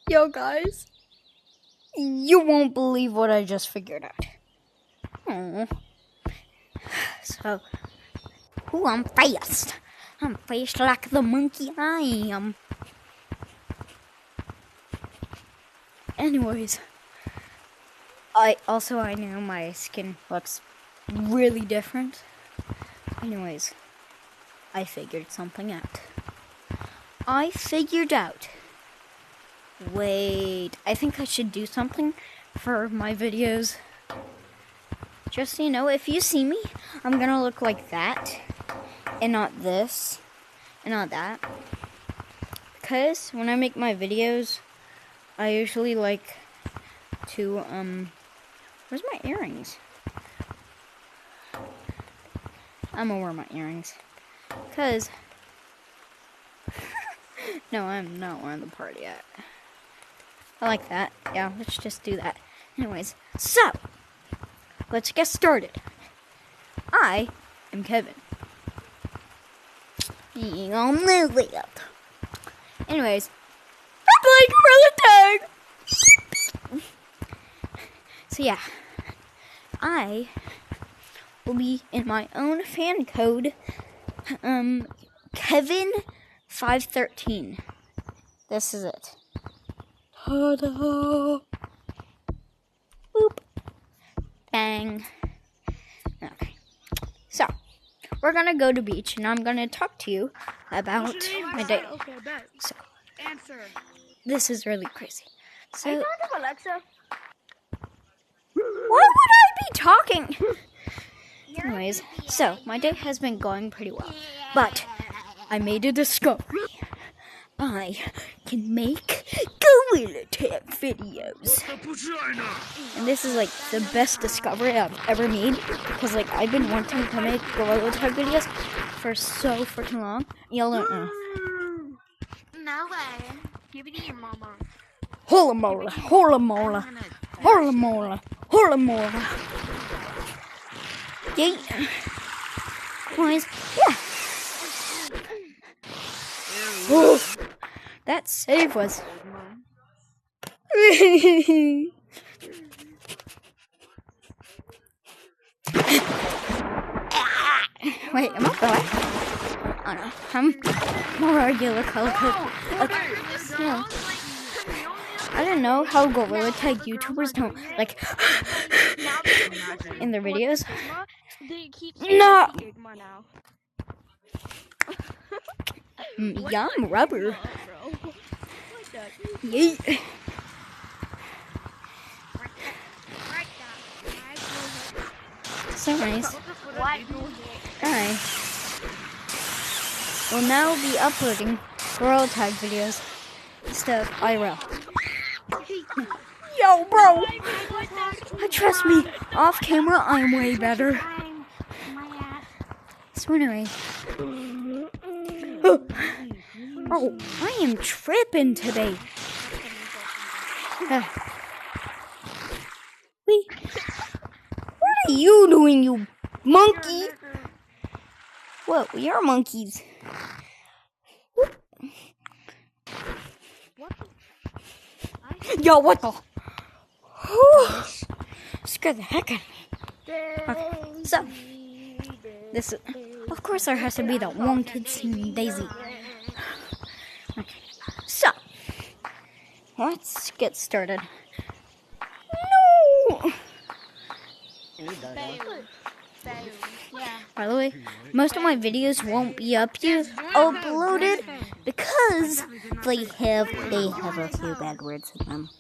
Yo guys, you won't believe what I just figured out. Aww. So, I'm fast. I'm fast like the monkey I am. Anyways, I know my skin looks really different. Anyways, I figured something out. Wait, I think I should do something for my videos. Just so you know, if you see me, I'm gonna look like that, and not this, and not that. Because when I make my videos, I usually like to, where's my earrings? I'm gonna wear my earrings. Because, no, I'm not wearing the party hat. I like that. Yeah, let's just do that. Anyways, so, let's get started. I am Kevin. Anyways, I'm playing Gorilla Tag! So yeah, I will be in my own fan code, Kevin513. This is it. Ta-da! Boop. Bang. Okay. So, we're gonna go to beach, and I'm gonna talk to you about my day. Okay, bet. So, Answer. this is really crazy. So, Are you talking to Alexa? why would I be talking? Anyways, so my day has been going pretty well, but I made a discovery. I can make Gorilla Tag videos. And this is like the best discovery I've ever made, because like I've been wanting to make Gorilla Tag videos for so freaking long. Y'all don't know. No way. Give it to your mama. Hola mola, hola mola, hola mola, hola mola. Yay. Anyways, yeah. Oh, that save was. Wait, am I black? Oh no, I'm more regular color code. Okay, so, I don't know how Gorilla Tag YouTubers don't like in their videos. No. Yum rubber. Yeet. So nice. I will now be uploading Gorilla Tag videos instead of IRL. Yo, bro! Trust me, off camera I'm way better. So anyway. Oh, I am tripping today. Wait. What are you doing, you monkey? Whoa, we are monkeys. Yo, what the? Scared the heck out of me. Okay, so this is, of course, there has to be that one kid singing Daisy. Okay, so let's get started. No. By the way, most of my videos won't be uploaded because they have a few bad words in them.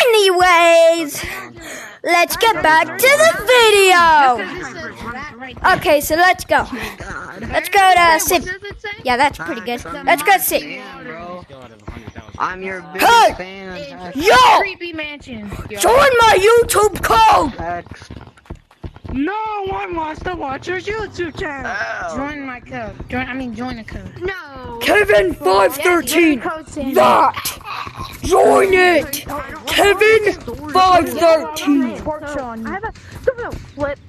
Anyways, let's get back to the video. Okay, so let's go. Let's go to Sid. Yeah, that's pretty good. Let's go to Sid. I'm your biggest fan. Yo! Creepy mansion. Join my YouTube code! No one wants to watch your YouTube channel. Oh. Join my code. Join the code. No. Kevin513. That. Join it. Kevin513. I have a flip.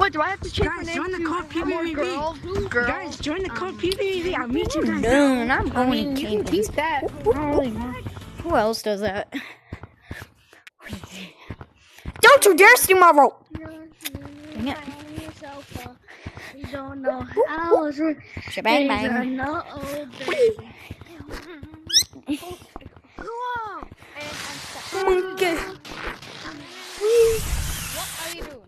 What, do I have to change my Guys, name join the to code PBBB. Girl? Guys, join the code PBBB. I'll meet you guys. Dude, I'm going to You can Kingdoms. keep that. I don't really mind. Who else does that? Don't you dare steal my rope! Dang it. You don't know how to Shabang bang. no baby. Monkey. What are you doing?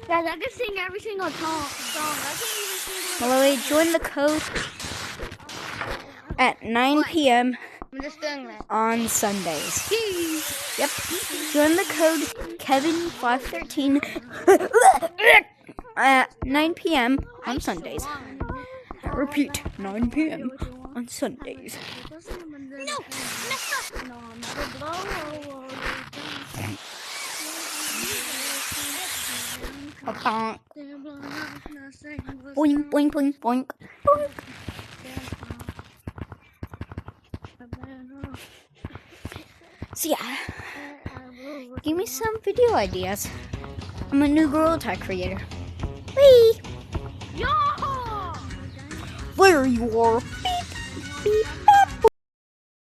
Guys, I can sing every single song. I can't even sing. Lily, join the code at 9 p.m. I'm just doing that. on Sundays. Yep. Join the code Kevin513 at 9 p.m. on Sundays. Repeat, 9 p.m. on Sundays. No, Bonk. Boing, boing, boing, boink. So yeah, give me some video ideas. I'm a new Girl Attack creator. Whee! Yo! There you are. Beep, beep.